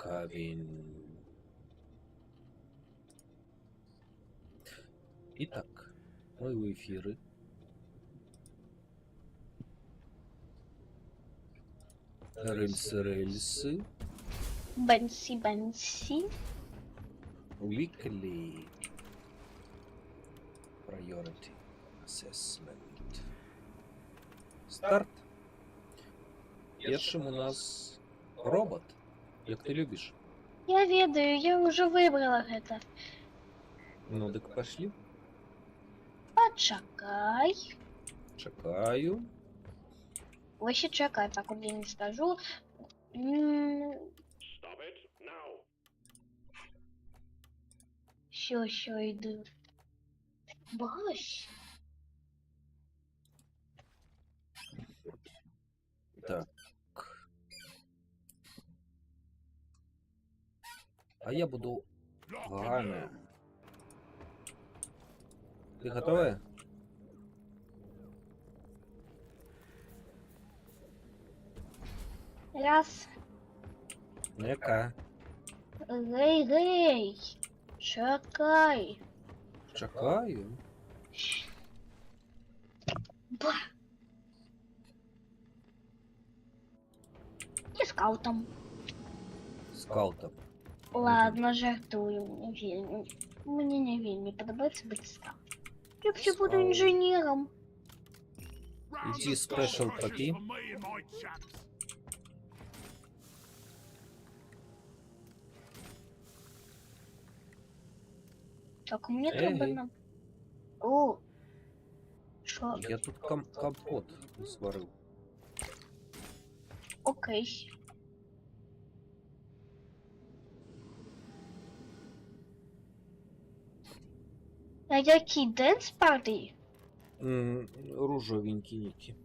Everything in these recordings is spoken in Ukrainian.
камень. Итак, мы в эфире. Рельсы. Бенси. Weekly Priority Assessment. Старт. Першим у нас робот, як ти любиш. Я ведаю, я уже выбрала это. Ну, так пошли. Почекай. Чекаю. Вообще чекай, так вот я не скажу. Все, иду. Брось. Так. А я буду Ганя. Ты готовая? Раз. Нека. Гей. Чекай. Чекаю. Ба. И скаутом. Скаутом. Ладно, жартую. Мне не вельми подобается быть скаутом. Я вообще буду инженером. Иди спешл попи. Так, мне Эй. треба... О! Шо? Я тут компот сварил. Окей. А який дэнс парty? Ружовенький Ники.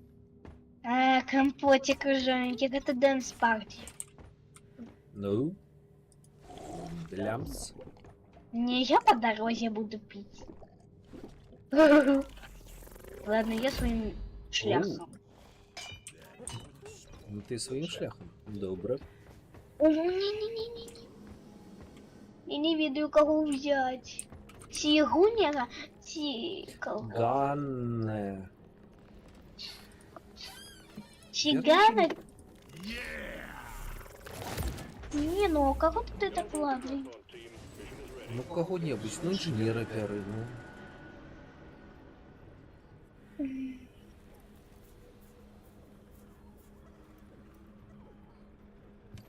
Компотик ржавенький, это дэнс парty. Ну? Блямс. Не, я по дороге буду пить. Ладно, я своим шляхом. Ну ты своим шляхом. Добре. Не-не-не-не-не. Я не ведаю, кого взять. Тигунера? Ганне. Тигана? Не, ну а кого ты так ладный? Ну кого-нибудь, ну инженера пяры, ну.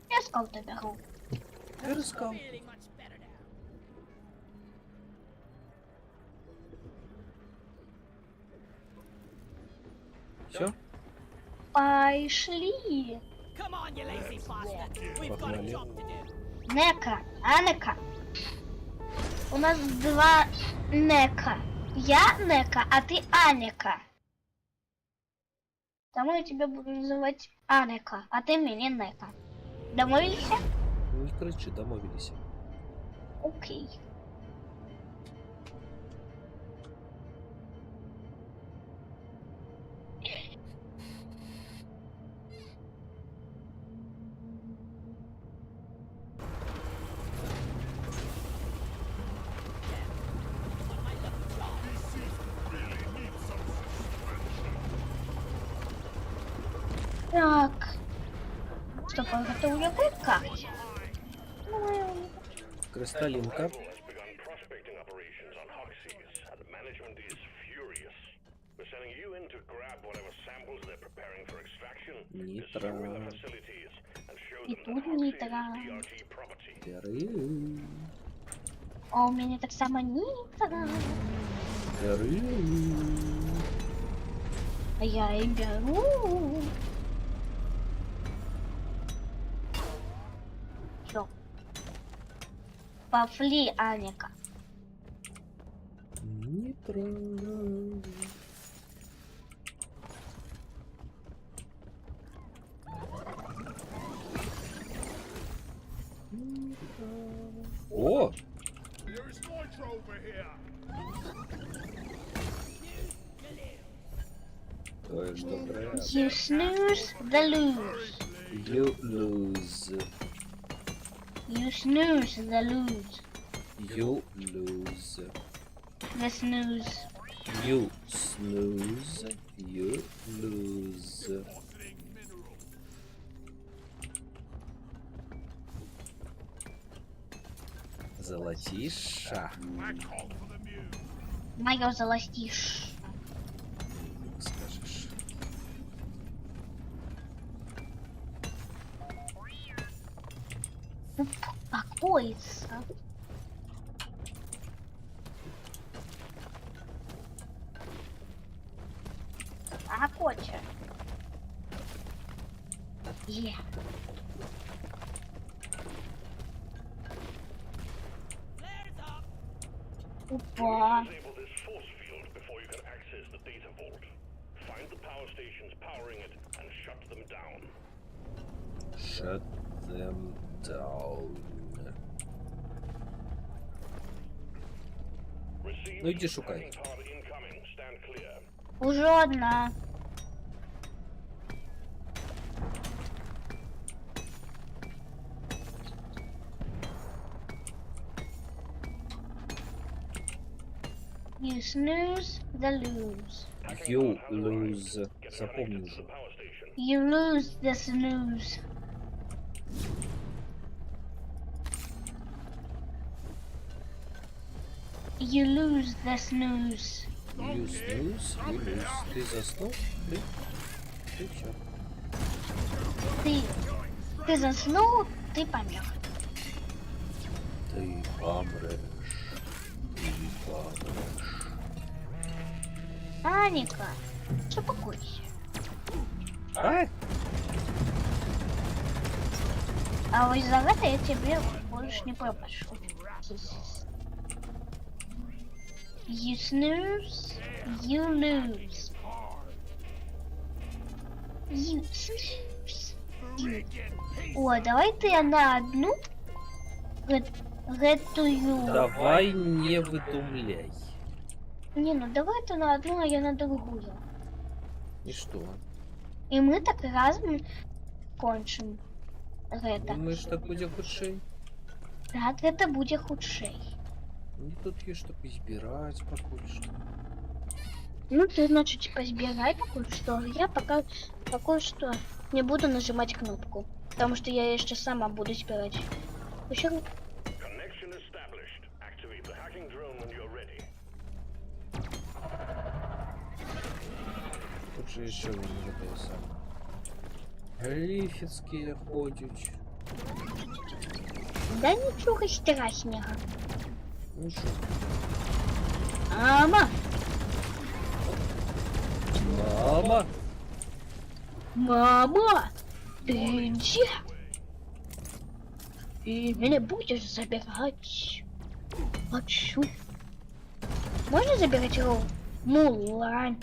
Я скаута беру. Перескал. Все? Пошли. Погнали. Нека, Анека. У нас два Нека. Я Нека, а ты Анека. Тому я тебя буду называть Анека, а ты меня Нека. Домовились? Не кричи, домовились. Окей. Так. Что, подготовлю как? Кристалинка. Нитро. И тут нитро. Пяры. А у меня так само нитро. Пяры. А я и беру. Все. Пошли, Аника. Нитро. О! Ой, что прям. You snooze, the lose. You lose. You snooze, the lose. You lose. The snooze. You snooze. You lose. Золотиша. Моё золотишь. Скажешь. Успокоиться. А, котя. Е. Опа. Disable this force field before you can access the data vault. Find the power stations powering it and shut them down. Shut them down. Receive Ну иди шукай. tracking pod incoming. Stand clear. Уже одна. You snooze, the lose. You lose. Запомни The уже. power station. You lose the snooze. You lose the snooze. You snooze, you lose. Ты заснул? Ты чё? Ты заснул, ты помер. Ты помрешь. Ты помрешь. Аника, успокойся. А? А вот за это я тебе больше не пропашу. You snooze, you lose. You snooze. О, давай ты на одну гэтую. Давай не выдумляй. Не, ну давай ты на одну, а я на другую. И что? И мы так разом кончим гэта. Думаешь, так будзе хутчэй? Так, гэта будзе хутчэй. Не тут есть что избирать покуль что. Ну, ты, значит, позбирай пока что. Я пока что не буду нажимать кнопку. Потому что я еще сама буду избирать. Еще... Connection established. Activate the hacking drone when you're ready. Тут же еще не это самое. Лифицкие ходят. Да ничего страшного. Ну что? Мама! Мама! Мама! Ты где? Ты меня будешь забирать? Хочу. Можно забирать его? Мулан.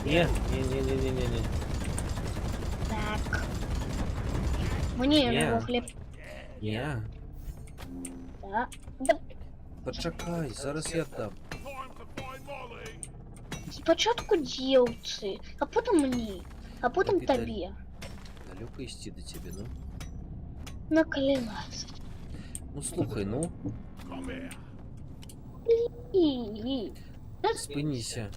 Не. Так. Мне Не. его хлеб. Не. Да. Да. Почекай, зараз я дам. Спочатку дівці, а потім мені, а потім Тобі тобі. Далеко йти до тебе, ну? Наклялась. Ну слухай, ну, І. спинися.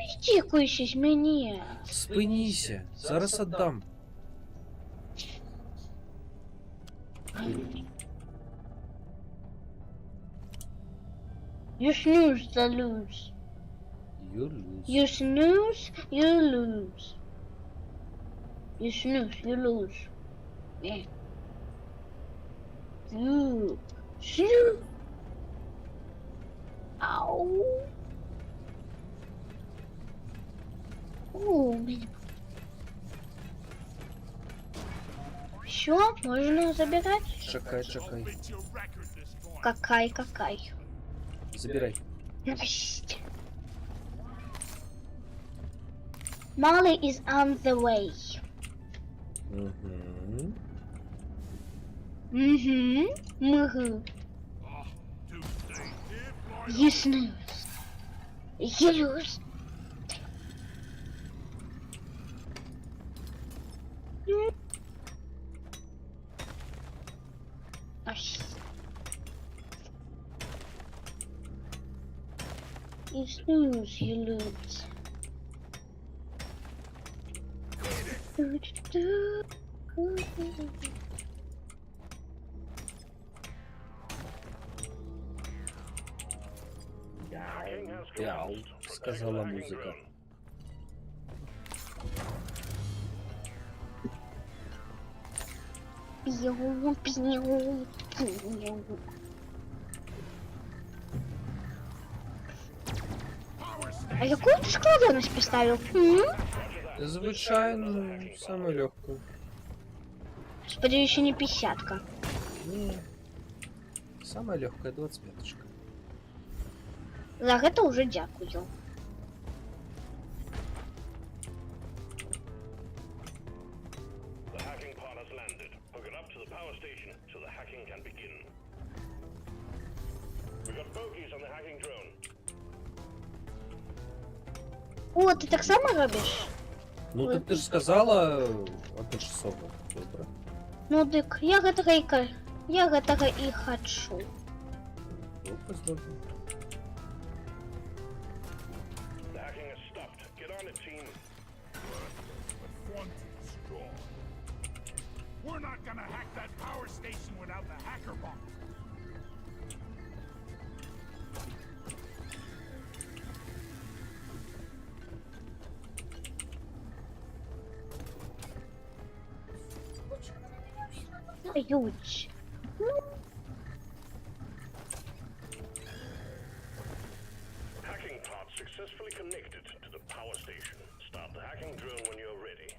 Стікуєшся з мені. Спинися, зараз отдам. You snooze, the lose. You lose. You snooze, you lose. You snooze, you lose. Yeah. You snooze. Ау. О, блин. Все, можно забирать? Чекай. Какай. Забирай. Пусть. Molly is on the way. Угу. Мгм. You snooze. You lose. И снюс, елец. Hacking has Яу, commenced. Protect сказала the hacking музыка. drone. Пьем, пьем, пьем. А какую ты складывность поставил? Звичайно, саме легку. Господи, еще не 50-ка. Ні. Саме легка 25-шка. За это уже дякую. The hacking pod has landed. Hook it up to the power station so the hacking can begin. We got bogeys on the hacking drone. О, ты так само робишь? Ну так ти ж сказала одночасово. Добре. Ну дык, я гэтага і хачу. Добре, добре. The hacking has stopped. Get on it, team. We're not gonna hack that power station without the hacker bot. Дають. Hacking pod successfully connected to the power station. Start the hacking drone when you're ready.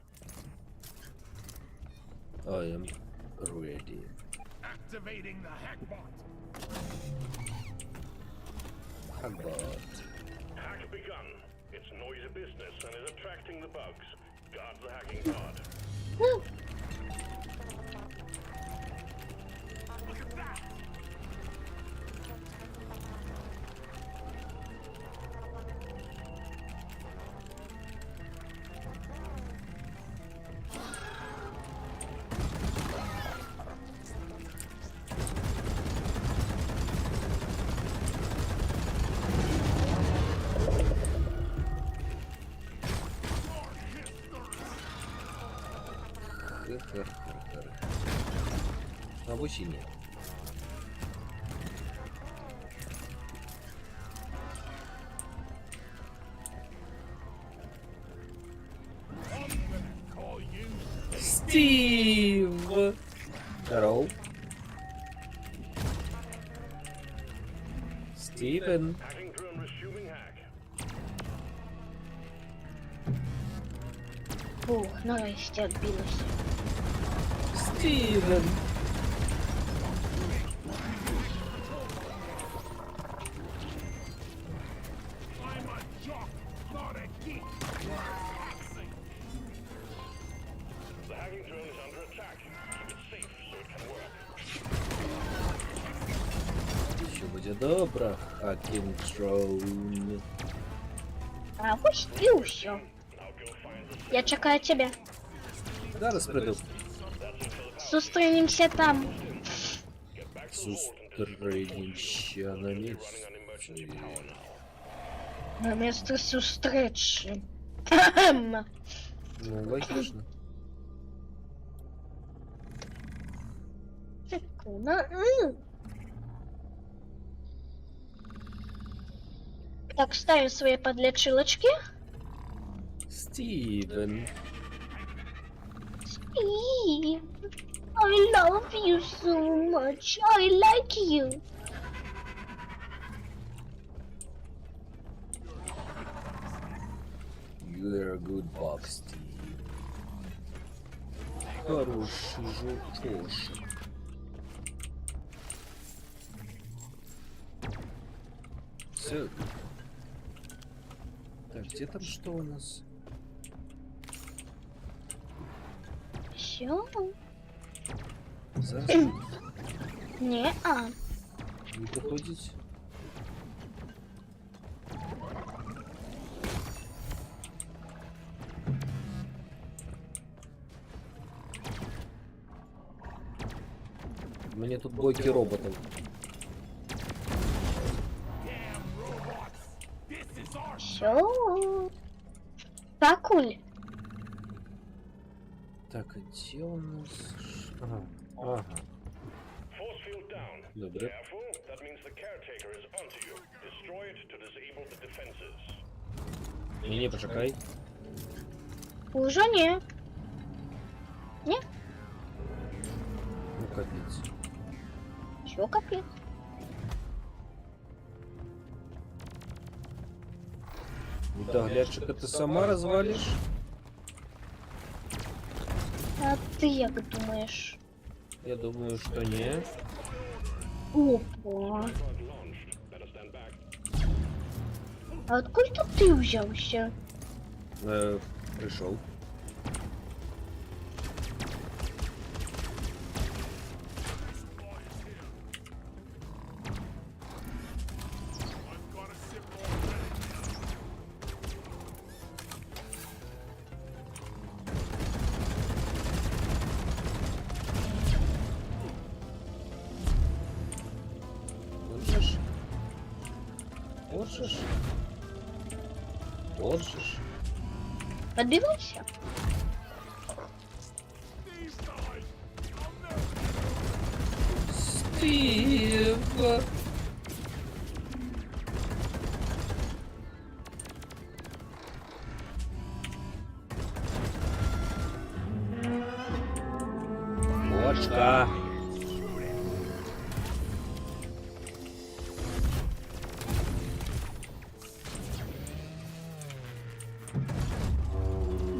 I am ready. Activating the hack bot. Хагбат. Hack begun. It's noisy business and is attracting the bugs. Guard the hacking pod. Ну, Look at that! Хе-хе-хе-хе. А в осені. Call you. Стив! Здорово. Стивен. Hacking drone resuming hack. фух, нарешті відбилося. Стивен. I'm a jock, not a geek. The hacking drone is under attack. Keep it safe so it can work. Все буде добре. Хакінг Дроун. А ось і все. Now go find the Я чекаю тебе. Зараз прийду. Зустрінемося там. get back to the vault and Зустрінемося на running on місці. emergency power now. На місце зустрічі. Ну, логічно. Секунда. Так, ставим свои подлечилочки. Стивен. Steve, I love you so much. I like you. You're a good box, Steve. Хороший жучошек. Все. Так, где там что у нас? Все? Зараз Не, не доходить. Мне тут бойки роботов. Damn robots! This Все. Такуль. Так, а где у нас... Ага, ага. Force field down. Добре. Careful, that means the caretaker is onto you. Destroy it to disable the defenses. Ні, почекай. Уже не. Ну, капець. Все, капец. Доглядчика ты сама развалишь? А ты як думаешь? Я думаю, что не. Опа. Pod launched. Better stand back. А откуда ты взялся? Пришел. I've got a sip already. Можешь? Можешь? Можешь? Подбивайся. These guys. I'll never Стив! Бочка!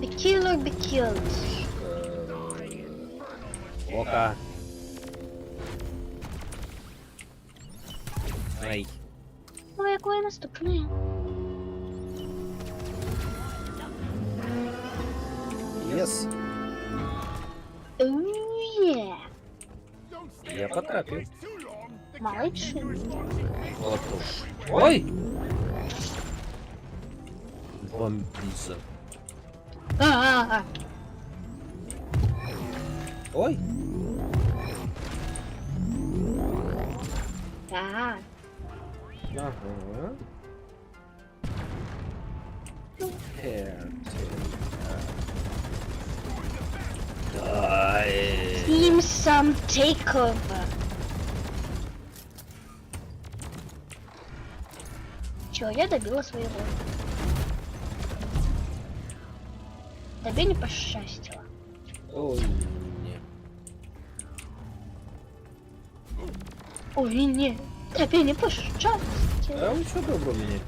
Be killer, be killed. Ока! Ай! Ой, якое наступне. Ес! Уе. don't stay Я потрапил. too long. The Молодцы. Латуш. Ой! Бомбиза. А-а-а. Ой! А-а. Ага. Дай. Team some takeover. Чё, я добила своего. Тебе не пощастило. Ой, не. Ой, не. Тебе не пощастило. А ви що добро мені?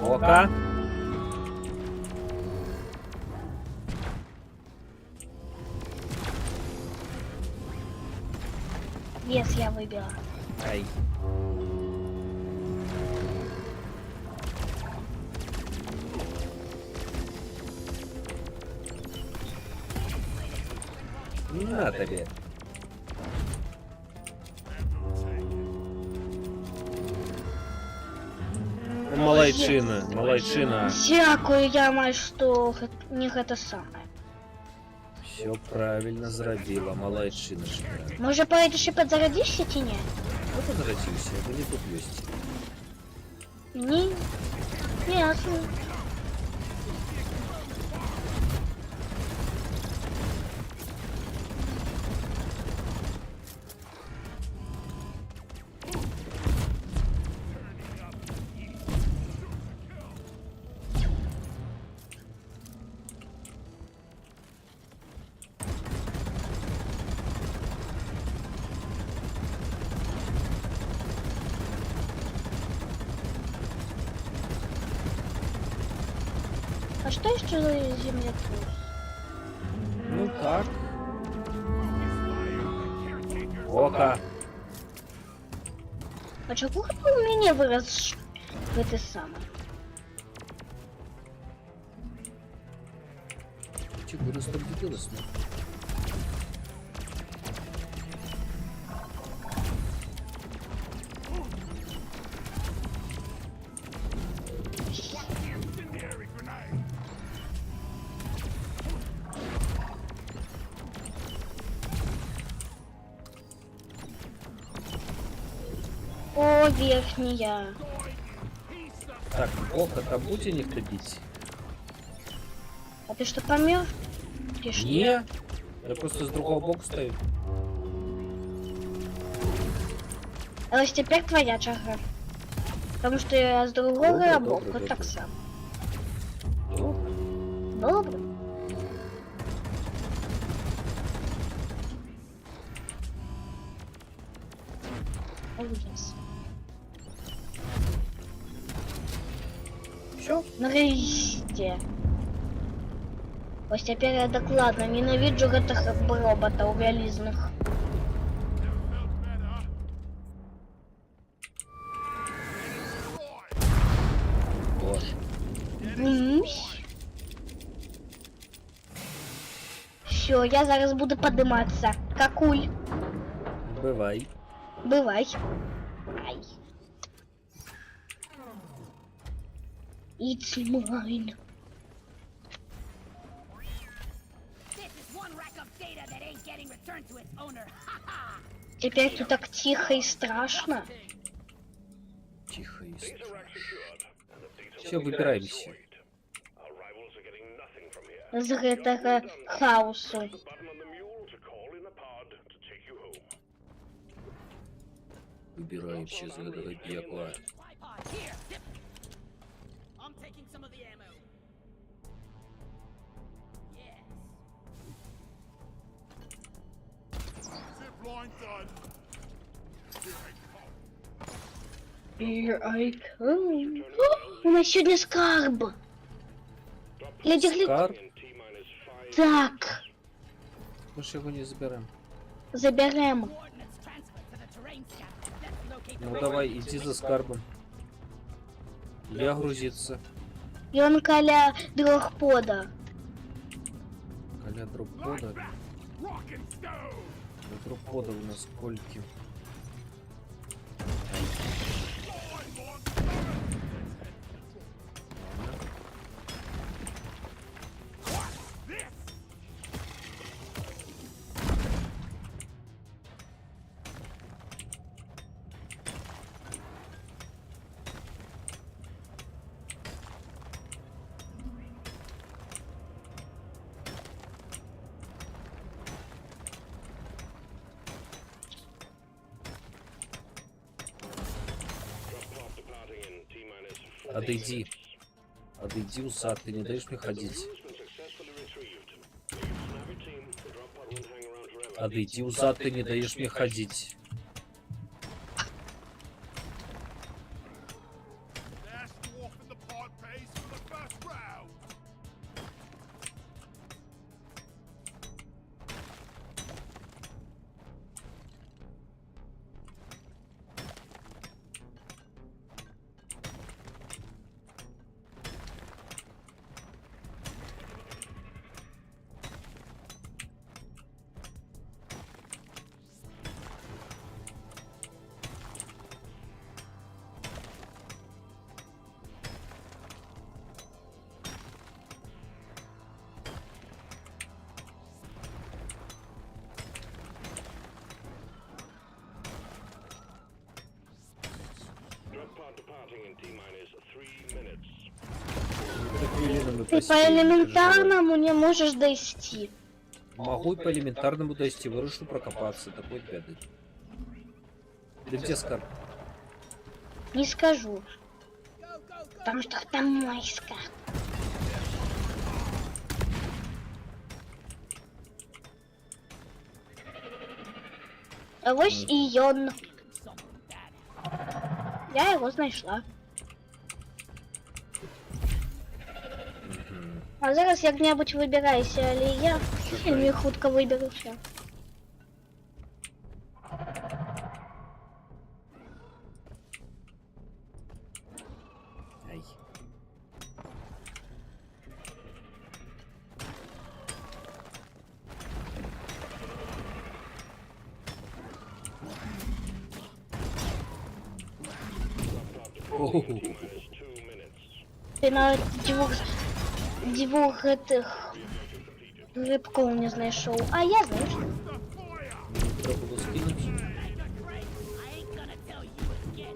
Ока. Вес я выбила. Ай. На тобі. Малайчина, малайчина. Дякую, я маю, что не это самое. Все правильно зробила, малайчиночка. Може, поїдеш і підзарядишся чи ні? Ну подратився, ви не тут есть. Ні. Ясно. А что еще за землетрус? Ну так. caretaker. Ока. А чего ты у меня вырос в это самое? Чего распределилась? Incendiary grenade. О, верхняя. Так, Бока, там будете не ходить? А ты что, помер? Ты ж Не, я просто с другого боку стою. А ось теперь твоя черга. Потому что я с другого Добре, боку добре, так добре. само. Добре. Добре. Ужас. Все? Нарешті. Ось тепер я докладно ненавиджу гэтых роботов вялізных. Боже. Все, я зараз буду подниматься. Какуль. Бывай. Бывай. Ай. It's mine. This is one rack of data that ain't getting returned to its owner. Теперь тут так тихо и страшно. Тихо и Data страшно. rack secured, and the data Все, link выбираемся. destroyed. Our rivals are getting nothing from here. З гэтага хаосу. The button on the mule to call in a pod to take you home. Выбираемся из этого пекла. Tripod, here, zip. I'm taking some of the ammo. Yes. Zip line done. Here Here I come. I come. О, у нас сегодня скарб. Гляди, гляди. Скарб? In T-minus 5 Так, Мы ж его не заберем. заберем. Coordinates transferred to the terrain scanner. Let's locate the Ну давай, иди за скарбом. Я грузиться. И он каля дрохпода. Коля дроппода. Rock and stone. Дроппода у нас скольки. This. drop pod departing in T-minus 40 Отойди. minutes. Отойди, усад, ты не даешь мне ходить. Has been successfully retrieved. Make it a snappy team. The drop pod won't hang around forever. Отойди, усад, ты не даешь мне ходить. Last dwarf in the pod pays for the first round. Drop pod departing in T-minus 3 minutes. Ты по элементарному не можешь дойти. Могу и по элементарному дойти, вырушу прокопаться, такой беды. Да где скарб? Не скажу. Потому что там мой скарб. А ось і ён. Я його знайшла. А зараз як-небудь вибирайся, але я не хутко виберуся. Ай. Оу. Minus 2 minutes. Ти на двох этих грибков не знайшов. А я знайшов. Треба було скинути. I ain't gonna tell you again.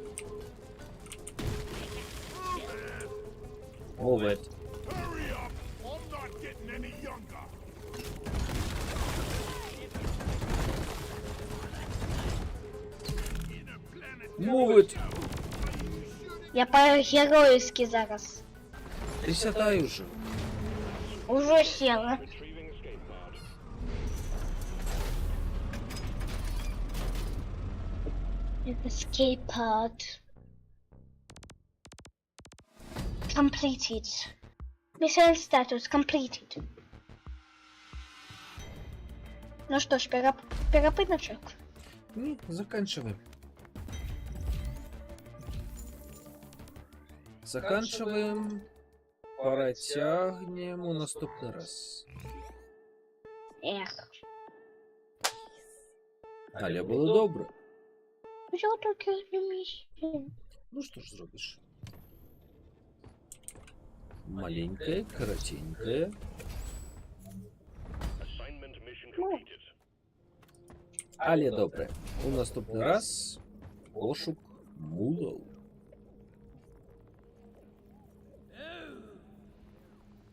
Овет. Hurry up! I'm not getting any younger. Мовить. Я по-геройски зараз. Ти сядай уже. Уже села. Retrieving escape pod. Escape pod. Completed. Mission status completed. Ну что ж, перепыночек. Ні, заканчиваем. Заканчиваем. Протягнем у наступний раз. Эх. Але було добре. Я только одну миссию. Ну що ж зробиш? Маленькая, коротенькая. Assignment mission completed. Але добре. У наступний раз пошук мулов.